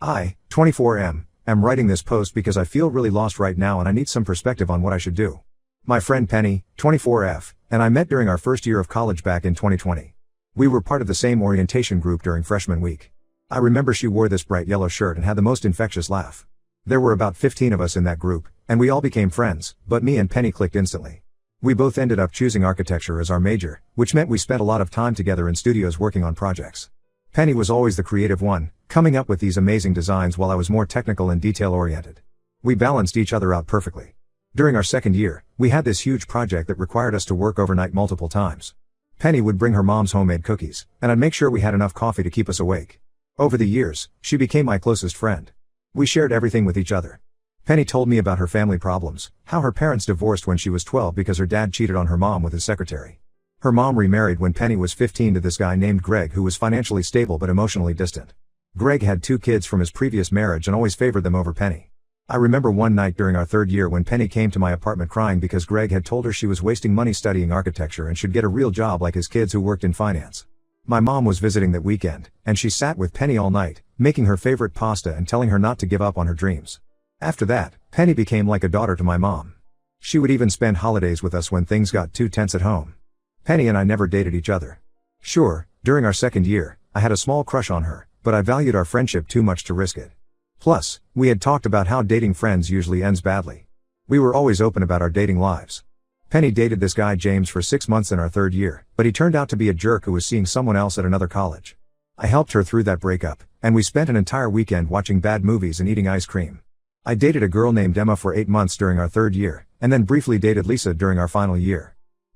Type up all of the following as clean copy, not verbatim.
I, 24M, am writing this post because I feel really lost right now and I need some perspective on what I should do. My friend Penny, 24F, and I met during our first year of college back in 2020. We were part of the same orientation group during freshman week. I remember she wore this bright yellow shirt and had the most infectious laugh. There were about 15 of us in that group, and we all became friends, but me and Penny clicked instantly. We both ended up choosing architecture as our major, which meant we spent a lot of time together in studios working on projects. Penny was always the creative one, coming up with these amazing designs while I was more technical and detail-oriented. We balanced each other out perfectly. During our second year, we had this huge project that required us to work overnight multiple times. Penny would bring her mom's homemade cookies, and I'd make sure we had enough coffee to keep us awake. Over the years, she became my closest friend. We shared everything with each other. Penny told me about her family problems, how her parents divorced when she was 12 because her dad cheated on her mom with his secretary. Her mom remarried when Penny was 15 to this guy named Greg who was financially stable but emotionally distant. Greg had 2 kids from his previous marriage and always favored them over Penny. I remember one night during our third year when Penny came to my apartment crying because Greg had told her she was wasting money studying architecture and should get a real job like his kids who worked in finance. My mom was visiting that weekend, and she sat with Penny all night, making her favorite pasta and telling her not to give up on her dreams. After that, Penny became like a daughter to my mom. She would even spend holidays with us when things got too tense at home. Penny and I never dated each other. Sure, during our second year, I had a small crush on her, but I valued our friendship too much to risk it. Plus, we had talked about how dating friends usually ends badly. We were always open about our dating lives. Penny dated this guy James for 6 months in our third year, but he turned out to be a jerk who was seeing someone else at another college. I helped her through that breakup, and we spent an entire weekend watching bad movies and eating ice cream. I dated a girl named Emma for 8 months during our third year, and then briefly dated Lisa during our final year.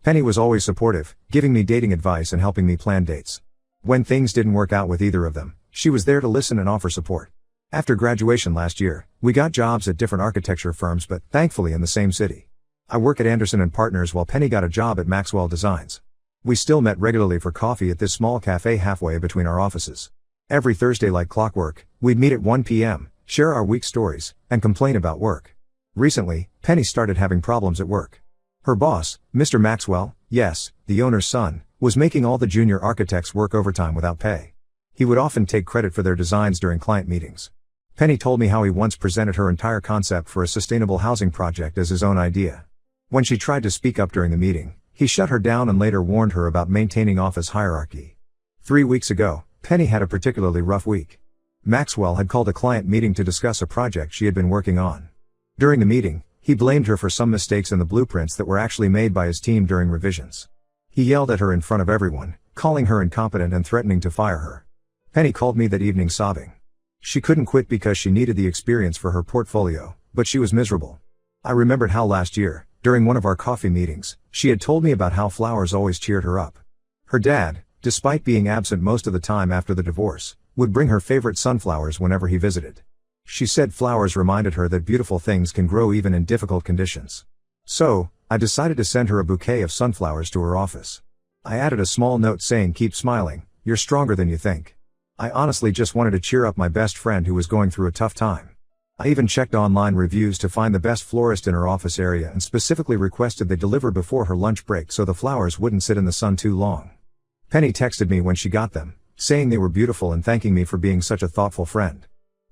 Penny was always supportive, giving me dating advice and helping me plan dates. When things didn't work out with either of them, she was there to listen and offer support. After graduation last year, we got jobs at different architecture firms but, thankfully, in the same city. I work at Anderson & Partners while Penny got a job at Maxwell Designs. We still met regularly for coffee at this small cafe halfway between our offices. Every Thursday like clockwork, we'd meet at 1 p.m., share our week stories, and complain about work. Recently, Penny started having problems at work. Her boss, Mr. Maxwell, yes, the owner's son, was making all the junior architects work overtime without pay. He would often take credit for their designs during client meetings. Penny told me how he once presented her entire concept for a sustainable housing project as his own idea. When she tried to speak up during the meeting, he shut her down and later warned her about maintaining office hierarchy. 3 weeks ago, Penny had a particularly rough week. Maxwell had called a client meeting to discuss a project she had been working on. During the meeting, he blamed her for some mistakes in the blueprints that were actually made by his team during revisions. He yelled at her in front of everyone, calling her incompetent and threatening to fire her. Penny called me that evening sobbing. She couldn't quit because she needed the experience for her portfolio, but she was miserable. I remembered how last year, during one of our coffee meetings, she had told me about how flowers always cheered her up. Her dad, despite being absent most of the time after the divorce, would bring her favorite sunflowers whenever he visited. She said flowers reminded her that beautiful things can grow even in difficult conditions. So, I decided to send her a bouquet of sunflowers to her office. I added a small note saying, "Keep smiling, you're stronger than you think." I honestly just wanted to cheer up my best friend who was going through a tough time. I even checked online reviews to find the best florist in her office area and specifically requested they deliver before her lunch break so the flowers wouldn't sit in the sun too long. Penny texted me when she got them, saying they were beautiful and thanking me for being such a thoughtful friend.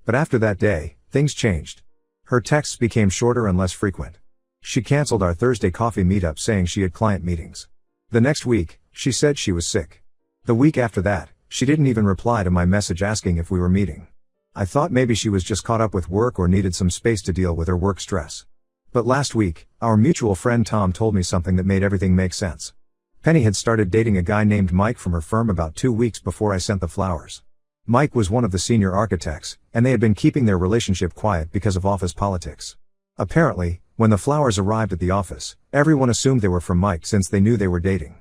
But after that day, things changed. Her texts became shorter and less frequent. She canceled our Thursday coffee meetup saying she had client meetings. The next week, she said she was sick. The week after that, she didn't even reply to my message asking if we were meeting. I thought maybe she was just caught up with work or needed some space to deal with her work stress. But last week, our mutual friend Tom told me something that made everything make sense. Penny had started dating a guy named Mike from her firm about 2 weeks before I sent the flowers. Mike was one of the senior architects, and they had been keeping their relationship quiet because of office politics. Apparently, when the flowers arrived at the office, everyone assumed they were from Mike since they knew they were dating.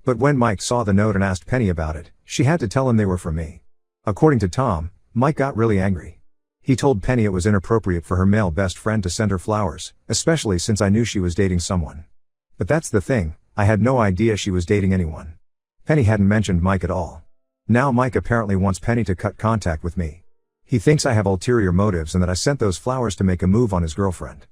But when Mike saw the note and asked Penny about it, she had to tell him they were from me. According to Tom, Mike got really angry. He told Penny it was inappropriate for her male best friend to send her flowers, especially since I knew she was dating someone. But that's the thing, I had no idea she was dating anyone. Penny hadn't mentioned Mike at all. Now Mike apparently wants Penny to cut contact with me. He thinks I have ulterior motives and that I sent those flowers to make a move on his girlfriend.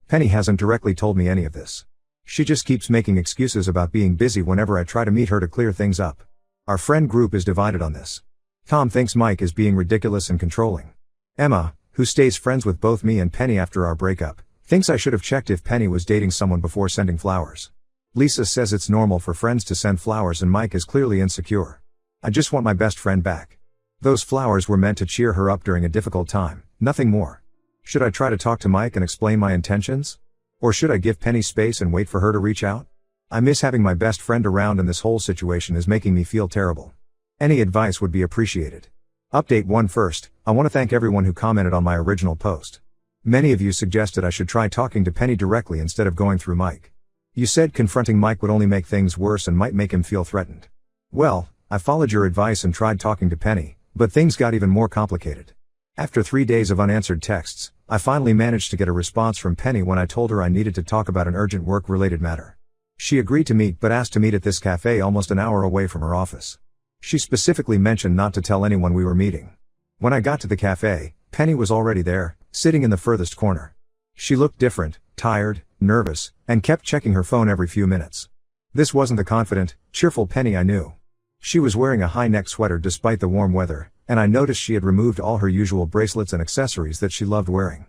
Penny hasn't directly told me any of this. She just keeps making excuses about being busy whenever I try to meet her to clear things up. Our friend group is divided on this. Tom thinks Mike is being ridiculous and controlling. Emma, who stays friends with both me and Penny after our breakup, thinks I should have checked if Penny was dating someone before sending flowers. Lisa says it's normal for friends to send flowers and Mike is clearly insecure. I just want my best friend back. Those flowers were meant to cheer her up during a difficult time, nothing more. Should I try to talk to Mike and explain my intentions? Or should I give Penny space and wait for her to reach out? I miss having my best friend around and this whole situation is making me feel terrible. Any advice would be appreciated. Update 1 first, I want to thank everyone who commented on my original post. Many of you suggested I should try talking to Penny directly instead of going through Mike. You said confronting Mike would only make things worse and might make him feel threatened. Well, I followed your advice and tried talking to Penny, but things got even more complicated. After 3 days of unanswered texts, I finally managed to get a response from Penny when I told her I needed to talk about an urgent work-related matter. She agreed to meet but asked to meet at this cafe almost an hour away from her office. She specifically mentioned not to tell anyone we were meeting. When I got to the cafe, Penny was already there, sitting in the furthest corner. She looked different, tired, nervous, and kept checking her phone every few minutes. This wasn't the confident, cheerful Penny I knew. She was wearing a high-neck sweater despite the warm weather, and I noticed she had removed all her usual bracelets and accessories that she loved wearing.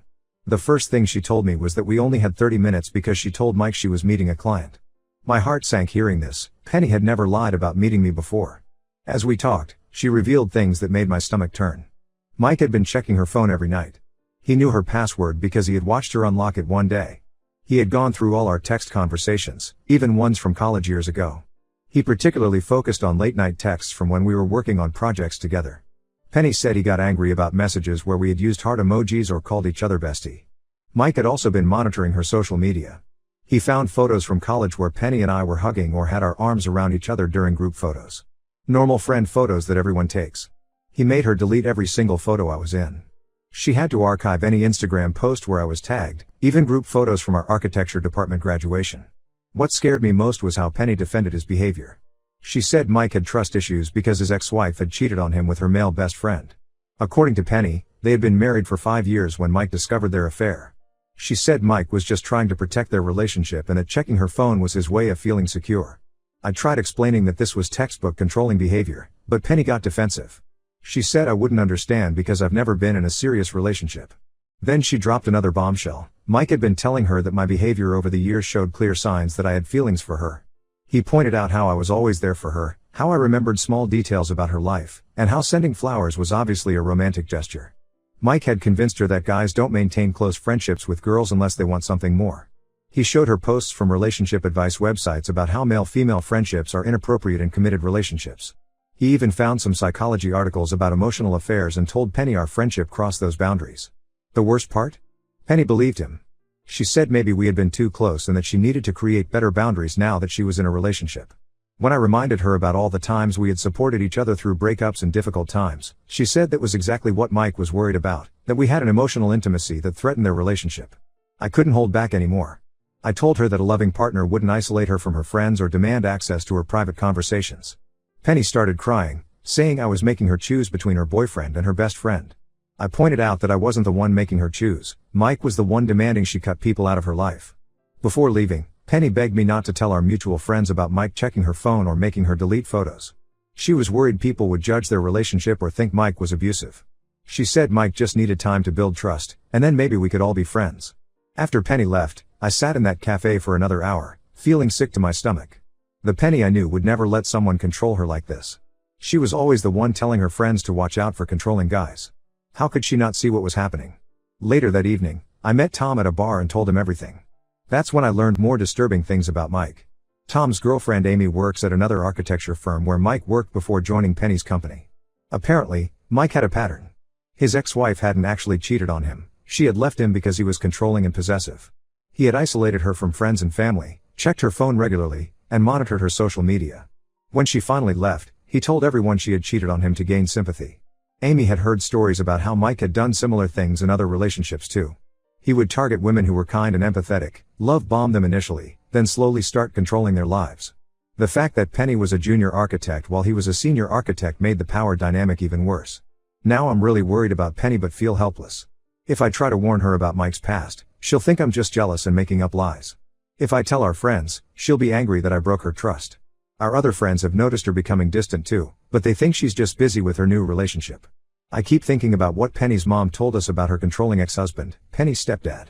The first thing she told me was that we only had 30 minutes because she told Mike she was meeting a client. My heart sank hearing this. Penny had never lied about meeting me before. As we talked, she revealed things that made my stomach turn. Mike had been checking her phone every night. He knew her password because he had watched her unlock it one day. He had gone through all our text conversations, even ones from college years ago. He particularly focused on late-night texts from when we were working on projects together. Penny said he got angry about messages where we had used heart emojis or called each other bestie. Mike had also been monitoring her social media. He found photos from college where Penny and I were hugging or had our arms around each other during group photos. Normal friend photos that everyone takes. He made her delete every single photo I was in. She had to archive any Instagram post where I was tagged, even group photos from our architecture department graduation. What scared me most was how Penny defended his behavior. She said Mike had trust issues because his ex-wife had cheated on him with her male best friend. According to Penny, they had been married for 5 years when Mike discovered their affair. She said Mike was just trying to protect their relationship and that checking her phone was his way of feeling secure. I tried explaining that this was textbook controlling behavior, but Penny got defensive. She said I wouldn't understand because I've never been in a serious relationship. Then she dropped another bombshell. Mike had been telling her that my behavior over the years showed clear signs that I had feelings for her. He pointed out how I was always there for her, how I remembered small details about her life, and how sending flowers was obviously a romantic gesture. Mike had convinced her that guys don't maintain close friendships with girls unless they want something more. He showed her posts from relationship advice websites about how male-female friendships are inappropriate in committed relationships. He even found some psychology articles about emotional affairs and told Penny our friendship crossed those boundaries. The worst part? Penny believed him. She said maybe we had been too close and that she needed to create better boundaries now that she was in a relationship. When I reminded her about all the times we had supported each other through breakups and difficult times, she said that was exactly what Mike was worried about, that we had an emotional intimacy that threatened their relationship. I couldn't hold back anymore. I told her that a loving partner wouldn't isolate her from her friends or demand access to her private conversations. Penny started crying, saying I was making her choose between her boyfriend and her best friend. I pointed out that I wasn't the one making her choose. Mike was the one demanding she cut people out of her life. Before leaving, Penny begged me not to tell our mutual friends about Mike checking her phone or making her delete photos. She was worried people would judge their relationship or think Mike was abusive. She said Mike just needed time to build trust, and then maybe we could all be friends. After Penny left, I sat in that cafe for another hour, feeling sick to my stomach. The Penny I knew would never let someone control her like this. She was always the one telling her friends to watch out for controlling guys. How could she not see what was happening? Later that evening, I met Tom at a bar and told him everything. That's when I learned more disturbing things about Mike. Tom's girlfriend Amy works at another architecture firm where Mike worked before joining Penny's company. Apparently, Mike had a pattern. His ex-wife hadn't actually cheated on him. She had left him because he was controlling and possessive. He had isolated her from friends and family, checked her phone regularly, and monitored her social media. When she finally left, he told everyone she had cheated on him to gain sympathy. Amy had heard stories about how Mike had done similar things in other relationships too. He would target women who were kind and empathetic, love-bomb them initially, then slowly start controlling their lives. The fact that Penny was a junior architect while he was a senior architect made the power dynamic even worse. Now I'm really worried about Penny but feel helpless. If I try to warn her about Mike's past, she'll think I'm just jealous and making up lies. If I tell our friends, she'll be angry that I broke her trust. Our other friends have noticed her becoming distant too, but they think she's just busy with her new relationship. I keep thinking about what Penny's mom told us about her controlling ex-husband, Penny's stepdad.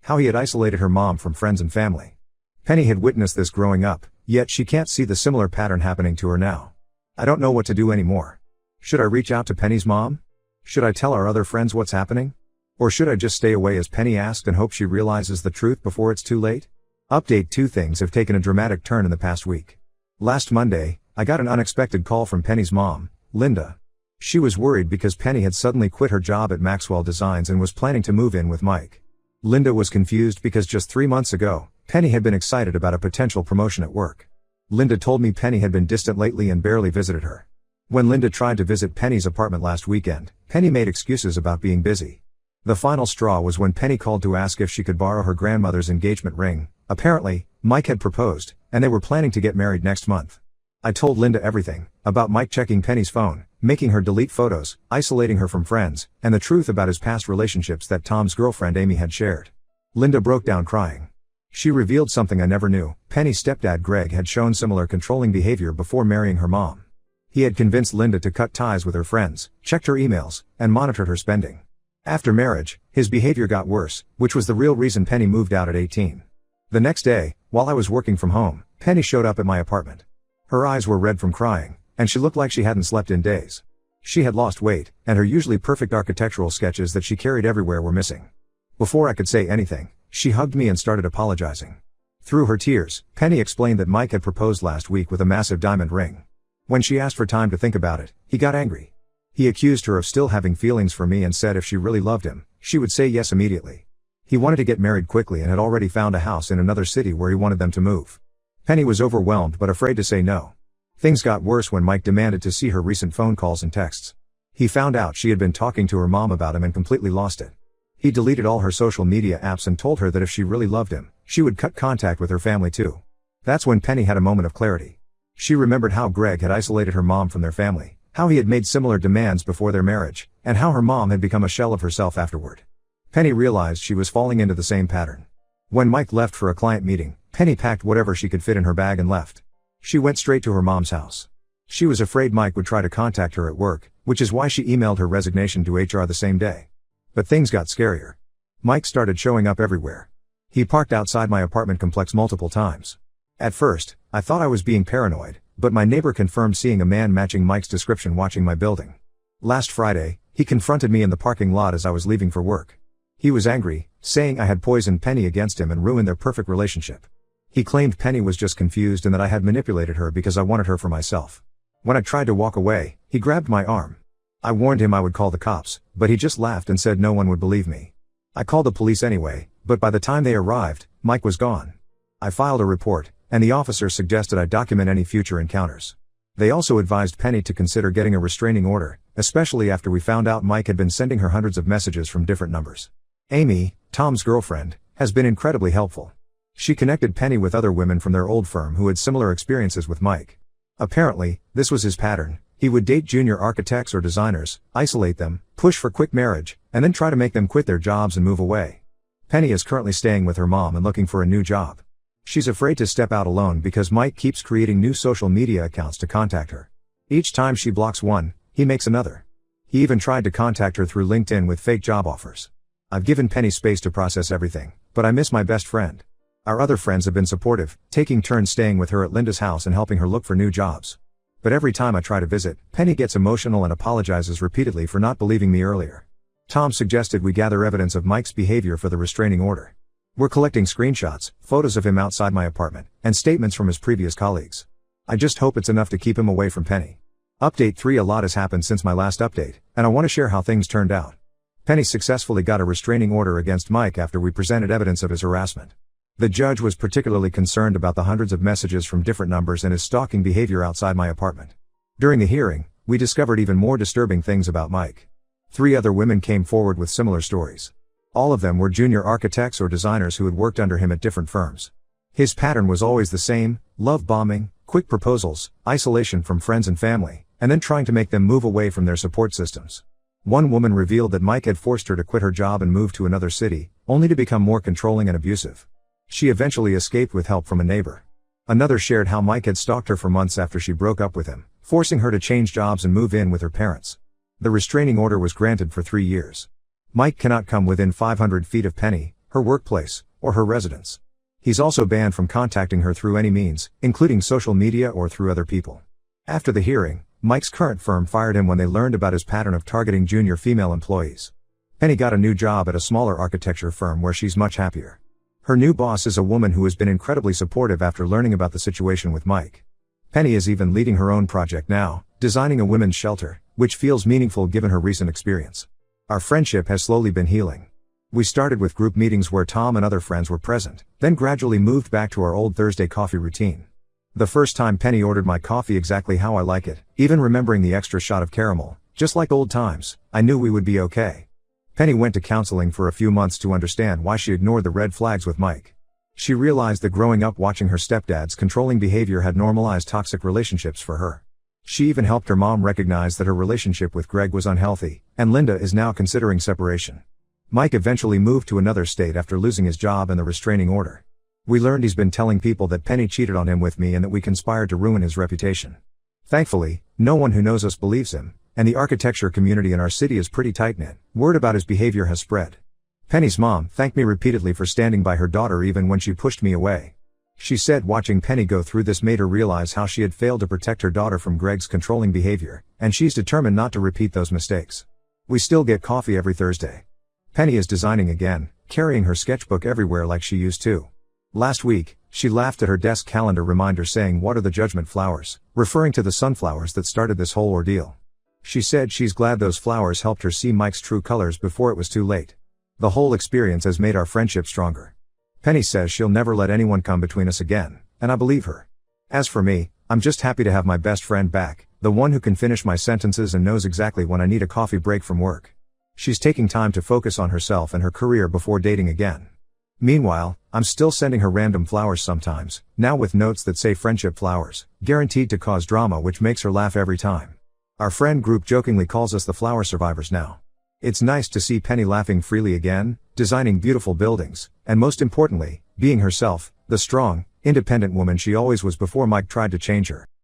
How he had isolated her mom from friends and family. Penny had witnessed this growing up, yet she can't see the similar pattern happening to her now. I don't know what to do anymore. Should I reach out to Penny's mom? Should I tell our other friends what's happening? Or should I just stay away as Penny asked and hope she realizes the truth before it's too late? Update: 2 things have taken a dramatic turn in the past week. Last Monday, I got an unexpected call from Penny's mom, Linda. She was worried because Penny had suddenly quit her job at Maxwell Designs and was planning to move in with Mike. Linda was confused because just 3 months ago, Penny had been excited about a potential promotion at work. Linda told me Penny had been distant lately and barely visited her. When Linda tried to visit Penny's apartment last weekend, Penny made excuses about being busy. The final straw was when Penny called to ask if she could borrow her grandmother's engagement ring. Apparently, Mike had proposed, and they were planning to get married next month. I told Linda everything, about Mike checking Penny's phone, making her delete photos, isolating her from friends, and the truth about his past relationships that Tom's girlfriend Amy had shared. Linda broke down crying. She revealed something I never knew: Penny's stepdad Greg had shown similar controlling behavior before marrying her mom. He had convinced Linda to cut ties with her friends, checked her emails, and monitored her spending. After marriage, his behavior got worse, which was the real reason Penny moved out at 18. The next day, while I was working from home, Penny showed up at my apartment. Her eyes were red from crying, and she looked like she hadn't slept in days. She had lost weight, and her usually perfect architectural sketches that she carried everywhere were missing. Before I could say anything, she hugged me and started apologizing. Through her tears, Penny explained that Mike had proposed last week with a massive diamond ring. When she asked for time to think about it, he got angry. He accused her of still having feelings for me and said if she really loved him, she would say yes immediately. He wanted to get married quickly and had already found a house in another city where he wanted them to move. Penny was overwhelmed but afraid to say no. Things got worse when Mike demanded to see her recent phone calls and texts. He found out she had been talking to her mom about him and completely lost it. He deleted all her social media apps and told her that if she really loved him, she would cut contact with her family too. That's when Penny had a moment of clarity. She remembered how Greg had isolated her mom from their family, how he had made similar demands before their marriage, and how her mom had become a shell of herself afterward. Penny realized she was falling into the same pattern. When Mike left for a client meeting, Penny packed whatever she could fit in her bag and left. She went straight to her mom's house. She was afraid Mike would try to contact her at work, which is why she emailed her resignation to HR the same day. But things got scarier. Mike started showing up everywhere. He parked outside my apartment complex multiple times. At first, I thought I was being paranoid, but my neighbor confirmed seeing a man matching Mike's description watching my building. Last Friday, he confronted me in the parking lot as I was leaving for work. He was angry, saying I had poisoned Penny against him and ruined their perfect relationship. He claimed Penny was just confused and that I had manipulated her because I wanted her for myself. When I tried to walk away, he grabbed my arm. I warned him I would call the cops, but he just laughed and said no one would believe me. I called the police anyway, but by the time they arrived, Mike was gone. I filed a report, and the officers suggested I document any future encounters. They also advised Penny to consider getting a restraining order, especially after we found out Mike had been sending her hundreds of messages from different numbers. Amy, Tom's girlfriend, has been incredibly helpful. She connected Penny with other women from their old firm who had similar experiences with Mike. Apparently, this was his pattern. He would date junior architects or designers, isolate them, push for quick marriage, and then try to make them quit their jobs and move away. Penny is currently staying with her mom and looking for a new job. She's afraid to step out alone because Mike keeps creating new social media accounts to contact her. Each time she blocks one, he makes another. He even tried to contact her through LinkedIn with fake job offers. I've given Penny space to process everything, but I miss my best friend. Our other friends have been supportive, taking turns staying with her at Linda's house and helping her look for new jobs. But every time I try to visit, Penny gets emotional and apologizes repeatedly for not believing me earlier. Tom suggested we gather evidence of Mike's behavior for the restraining order. We're collecting screenshots, photos of him outside my apartment, and statements from his previous colleagues. I just hope it's enough to keep him away from Penny. Update 3: A lot has happened since my last update, and I want to share how things turned out. Penny successfully got a restraining order against Mike after we presented evidence of his harassment. The judge was particularly concerned about the hundreds of messages from different numbers and his stalking behavior outside my apartment. During the hearing, we discovered even more disturbing things about Mike. 3 other women came forward with similar stories. All of them were junior architects or designers who had worked under him at different firms. His pattern was always the same: love bombing, quick proposals, isolation from friends and family, and then trying to make them move away from their support systems. One woman revealed that Mike had forced her to quit her job and move to another city, only to become more controlling and abusive. She eventually escaped with help from a neighbor. Another shared how Mike had stalked her for months after she broke up with him, forcing her to change jobs and move in with her parents. The restraining order was granted for 3 years. Mike cannot come within 500 feet of Penny, her workplace, or her residence. He's also banned from contacting her through any means, including social media or through other people. After the hearing, Mike's current firm fired him when they learned about his pattern of targeting junior female employees. Penny got a new job at a smaller architecture firm where she's much happier. Her new boss is a woman who has been incredibly supportive after learning about the situation with Mike. Penny is even leading her own project now, designing a women's shelter, which feels meaningful given her recent experience. Our friendship has slowly been healing. We started with group meetings where Tom and other friends were present, then gradually moved back to our old Thursday coffee routine. The first time Penny ordered my coffee exactly how I like it, even remembering the extra shot of caramel, just like old times, I knew we would be okay. Penny went to counseling for a few months to understand why she ignored the red flags with Mike. She realized that growing up watching her stepdad's controlling behavior had normalized toxic relationships for her. She even helped her mom recognize that her relationship with Greg was unhealthy, and Linda is now considering separation. Mike eventually moved to another state after losing his job and the restraining order. We learned he's been telling people that Penny cheated on him with me and that we conspired to ruin his reputation. Thankfully, no one who knows us believes him, and the architecture community in our city is pretty tight-knit. Word about his behavior has spread. Penny's mom thanked me repeatedly for standing by her daughter even when she pushed me away. She said watching Penny go through this made her realize how she had failed to protect her daughter from Greg's controlling behavior, and she's determined not to repeat those mistakes. We still get coffee every Thursday. Penny is designing again, carrying her sketchbook everywhere like she used to. Last week, she laughed at her desk calendar reminder saying, "What are the judgment flowers?" referring to the sunflowers that started this whole ordeal. She said she's glad those flowers helped her see Mike's true colors before it was too late. The whole experience has made our friendship stronger. Penny says she'll never let anyone come between us again, and I believe her. As for me, I'm just happy to have my best friend back, the one who can finish my sentences and knows exactly when I need a coffee break from work. She's taking time to focus on herself and her career before dating again. Meanwhile, I'm still sending her random flowers sometimes, now with notes that say friendship flowers, guaranteed to cause drama, which makes her laugh every time. Our friend group jokingly calls us the flower survivors now. It's nice to see Penny laughing freely again, designing beautiful buildings, and most importantly, being herself, the strong, independent woman she always was before Mike tried to change her.